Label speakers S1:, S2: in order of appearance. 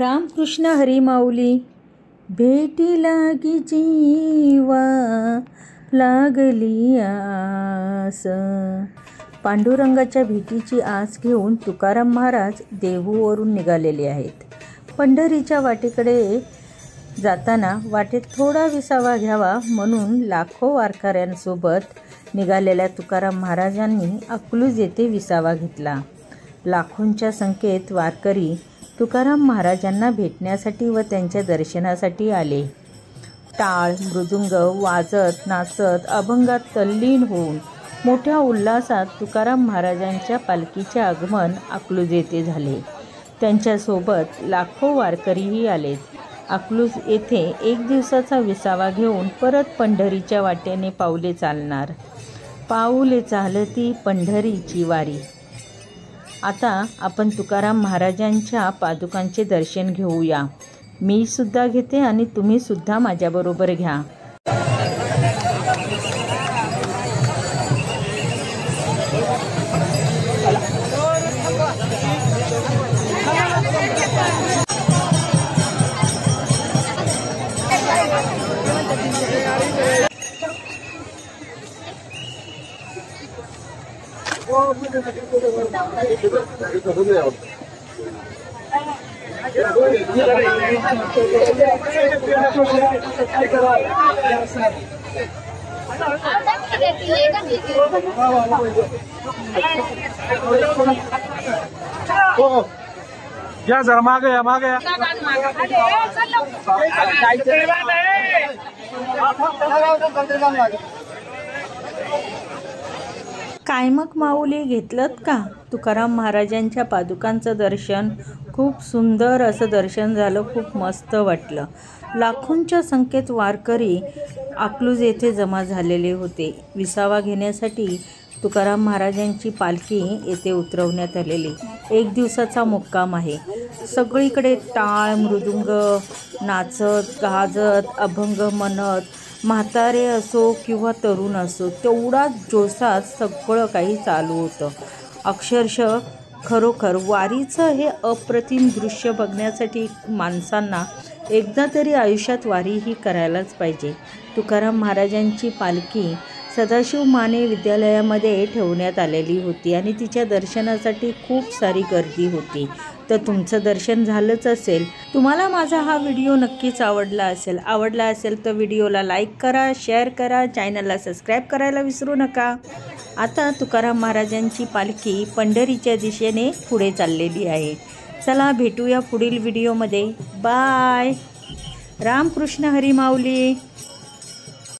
S1: रामकृष्ण हरी माऊली। भेटी लागी जीवा लागली आस। पांडुरंगाच्या भेटीची आस घेऊन तुकाराम महाराज देहूवरून निघालेले आहेत। पंढरीच्या वाटेकडे जाताना वाटेत थोडा विसावा घ्यावा म्हणून लाखो वारकऱ्यांसोबत निघालेल्या तुकाराम महाराजांनी अकलूज येथे विसावा घेतला। लाखोंच्या संख्येत वारकरी तुकाराम महाराजांना भेटण्यासाठी व त्यांच्या दर्शनासाठी आले। टाळ मृदुंग वाजत नाचत अभंगात तल्लीन होऊन मोठ्या उल्हासात तुकाराम महाराजांच्या पालखीचे आगमन अकलूज येथे झाले। त्यांच्यासोबत लाखो वारकरीही आलेत। अकलूज येथे एक दिवसाचा विसावा घेऊन परत पंढरीच्या वाटेने पाऊले चालणार। पाऊले चालती पंढरीची वारी। आता आपण तुकाराम महाराजांच्या पादुकांचे दर्शन घेऊया। मी सुद्धा घेते आणि तुम्ही सुद्धा माझ्याबरोबर घ्या।
S2: या जरा मागे या
S1: काय मग माऊली घेतलत का? तुकाराम महाराजांच्या पादुकांचं दर्शन खूप सुंदर असं दर्शन झालं। खूप मस्त वाटलं। लाखोंच्या संख्येत वारकरी अकलूज येथे जमा झालेले होते। विसावा घेण्यासाठी तुकाराम महाराजांची पालखी येथे उतरवण्यात आलेली। एक दिवसाचा मुक्काम आहे। सगळीकडे टाळ मृदुंग नाचत गाजत अभंग म्हणत म्हातारे असो किंवा तरुण असो तेवढाच जोशात सगळं काही चालू होतं। अक्षरशः खरोखर वारीचं हे अप्रतिम दृश्य बघण्यासाठी माणसांना एकदा तरी आयुष्यात वारी ही करायलाच पाहिजे। तुकाराम महाराजांची पालखी सदाशिव माने विद्यालयामध्ये ठेवण्यात आलेली होती आणि तिच्या दर्शनासाठी खूप सारी गर्दी होती। तर तुमचं दर्शन झालंच असेल। तुम्हाला माझा हा व्हिडिओ नक्कीच आवडला असेल तर व्हिडिओला लाईक करा, शेअर करा, चॅनलला सबस्क्राईब करायला विसरू नका। आता तुकाराम महाराजांची पालखी पंढरीच्या दिशेने पुढे चाललेली आहे। चला भेटूया पुढील व्हिडिओमध्ये। बाय। रामकृष्ण हरी माऊली।